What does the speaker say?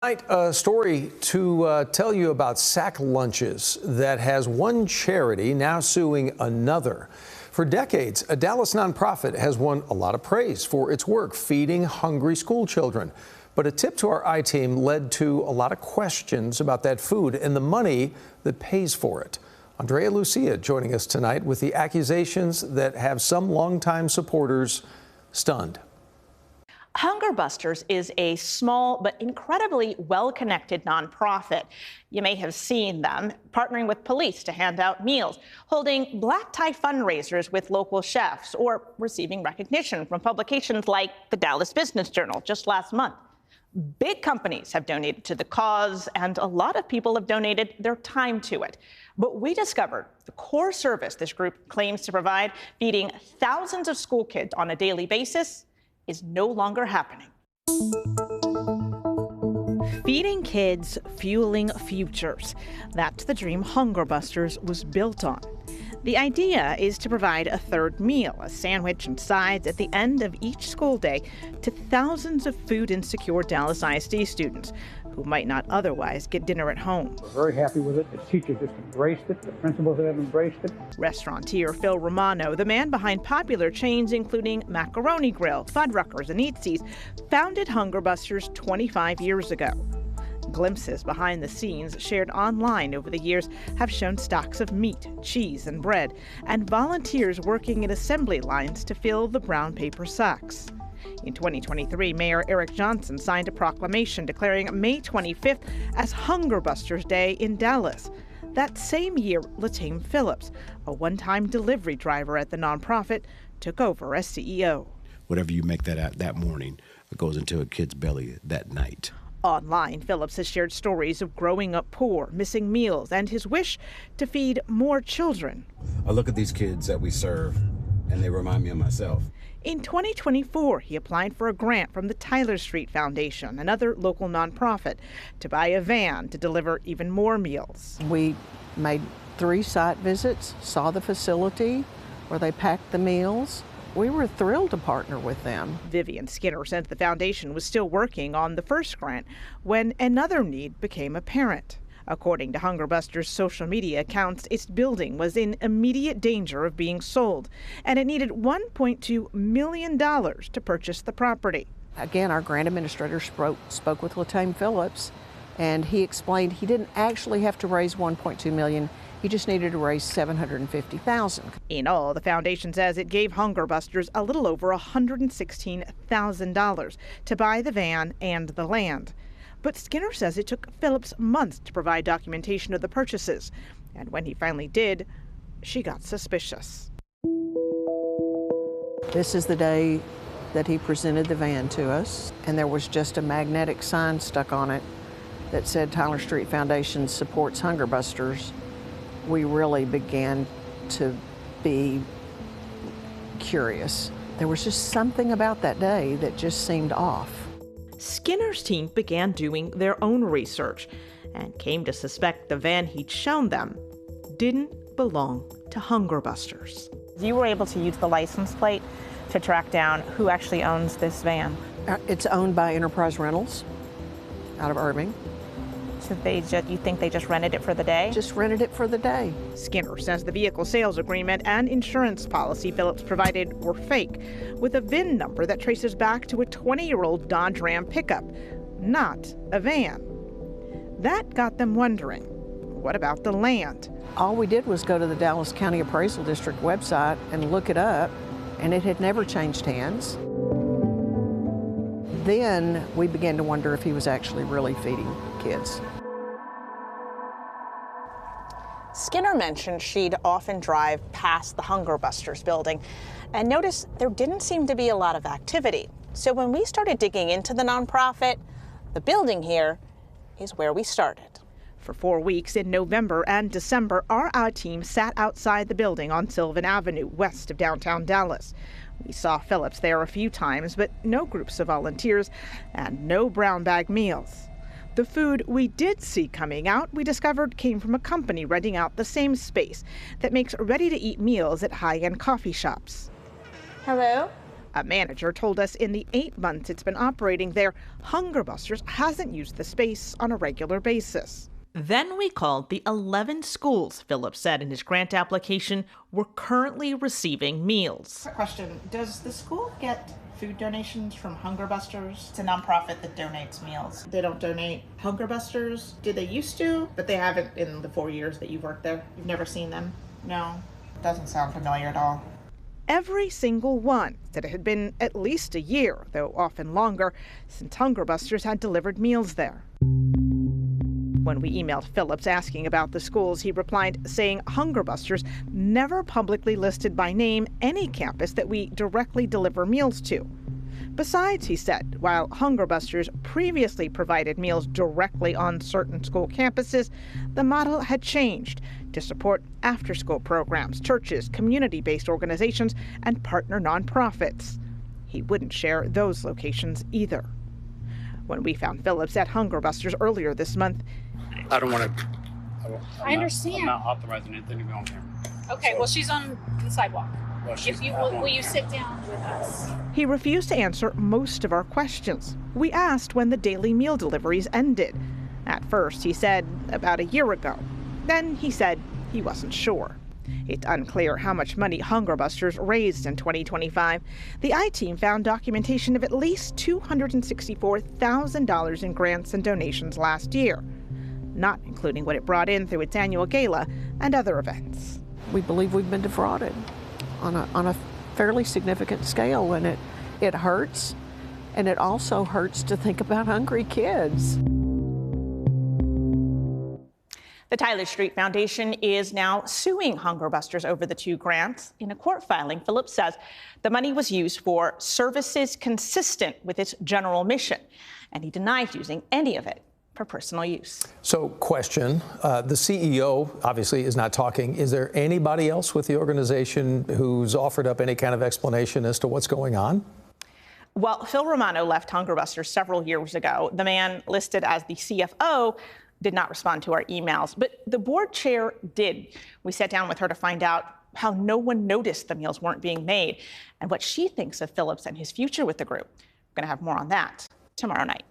Tonight, a story to tell you about sack lunches that has one charity now suing another. For decades, a Dallas nonprofit has won a lot of praise for its work feeding hungry school children. But a tip to our I-team led to a lot of questions about that food and the money that pays for it. Andrea Lucia joining us tonight with the accusations that have some longtime supporters stunned. Hunger Busters is a small but incredibly well-connected nonprofit. You may have seen them partnering with police to hand out meals, holding black tie fundraisers with local chefs, or receiving recognition from publications like the Dallas Business Journal just last month. Big companies have donated to the cause, and a lot of people have donated their time to it. But we discovered the core service this group claims to provide, feeding thousands of school kids on a daily basis, is no longer happening. Feeding kids, fueling futures. That's the dream Hunger Busters was built on. The idea is to provide a third meal, a sandwich and sides at the end of each school day to thousands of food-insecure Dallas ISD students who might not otherwise get dinner at home. We're very happy with it. The teachers just embraced it. The principals have embraced it. Restaurateur Phil Romano, the man behind popular chains including Macaroni Grill, Fuddruckers, and Eatsies, founded Hunger Busters 25 years ago. Glimpses behind the scenes shared online over the years have shown stocks of meat, cheese, and bread, and volunteers working in assembly lines to fill the brown paper sacks. In 2023, Mayor Eric Johnson signed a proclamation declaring May 25th as Hunger Busters Day in Dallas. That same year, Latame Phillips, a one-time delivery driver at the nonprofit, took over as CEO. Whatever you make that morning, it goes into a kid's belly that night. Online, Phillips has shared stories of growing up poor, missing meals, and his wish to feed more children. I look at these kids that we serve, and they remind me of myself. In 2024, he applied for a grant from the Tyler Street Foundation, another local nonprofit, to buy a van to deliver even more meals. We made 3 site visits, saw the facility where they packed the meals. We were thrilled to partner with them. Vivian Skinner says the foundation was still working on the first grant when another need became apparent. According to Hunger Busters' social media accounts, its building was in immediate danger of being sold, and it needed $1.2 million to purchase the property. Again, our grant administrator spoke with Latame Phillips, and he explained he didn't actually have to raise $1.2 million. He just needed to raise $750,000. In all, the foundation says it gave Hunger Busters a little over $116,000 to buy the van and the land. But Skinner says it took Phillips months to provide documentation of the purchases. And when he finally did, she got suspicious. This is the day that he presented the van to us, and there was just a magnetic sign stuck on it that said Tyler Street Foundation supports Hunger Busters. We really began to be curious. There was just something about that day that just seemed off. Skinner's team began doing their own research and came to suspect the van he'd shown them didn't belong to Hunger Busters. You were able to use the license plate to track down who actually owns this van. It's owned by Enterprise Rentals out of Irving. So you think they just rented it for the day? Just rented it for the day. Skinner says the vehicle sales agreement and insurance policy Phillips provided were fake, with a VIN number that traces back to a 20-year-old Dodge Ram pickup, not a van. That got them wondering, what about the land? All we did was go to the Dallas County Appraisal District website and look it up, and it had never changed hands. Then we began to wonder if he was actually really feeding kids. Skinner mentioned she'd often drive past the Hunger Busters building and noticed there didn't seem to be a lot of activity. So when we started digging into the nonprofit, the building here is where we started. For 4 weeks in November and December, our team sat outside the building on Sylvan Avenue, west of downtown Dallas. We saw Phillips there a few times, but no groups of volunteers and no brown bag meals. The food we did see coming out, we discovered came from a company renting out the same space that makes ready-to-eat meals at high-end coffee shops. Hello? A manager told us in the 8 months it's been operating there, Hunger Busters hasn't used the space on a regular basis. Then we called the 11 schools, Phillips said in his grant application, were currently receiving meals. Question, does the school get food donations from Hunger Busters? It's a nonprofit that donates meals. They don't donate Hunger Busters. Did they used to? But they haven't in the 4 years that you've worked there. You've never seen them? No. Doesn't sound familiar at all. Every single one said it had been at least a year, though often longer, since Hunger Busters had delivered meals there. When we emailed Phillips asking about the schools, he replied saying Hunger Busters never publicly listed by name any campus that we directly deliver meals to. Besides, he said, while Hunger Busters previously provided meals directly on certain school campuses, the model had changed to support after-school programs, churches, community-based organizations, and partner nonprofits. He wouldn't share those locations either. When we found Phillips at Hunger Busters earlier this month, I don't want to. I understand. I'm not authorizing anything to be on camera. Okay, well, she's on the sidewalk. Well, If you will you sit down with us? he refused to answer most of our questions. We asked when the daily meal deliveries ended. At first, he said about a year ago. Then he said he wasn't sure. It's unclear how much money Hunger Busters raised in 2025. The I-Team found documentation of at least $264,000 in grants and donations last year, not including what it brought in through its annual gala and other events. We believe we've been defrauded on a fairly significant scale, and it hurts, and it also hurts to think about hungry kids. The Tyler Street Foundation is now suing Hunger Busters over the 2 grants. In a court filing, Phillips says the money was used for services consistent with its general mission, and he denies using any of it for personal use. So, question, the CEO obviously is not talking. Is there anybody else with the organization who's offered up any kind of explanation as to what's going on? Well, Phil Romano left Hunger Busters several years ago. The man listed as the CFO did not respond to our emails, but the board chair did. We sat down with her to find out how no one noticed the meals weren't being made and what she thinks of Phillips and his future with the group. We're going to have more on that tomorrow night.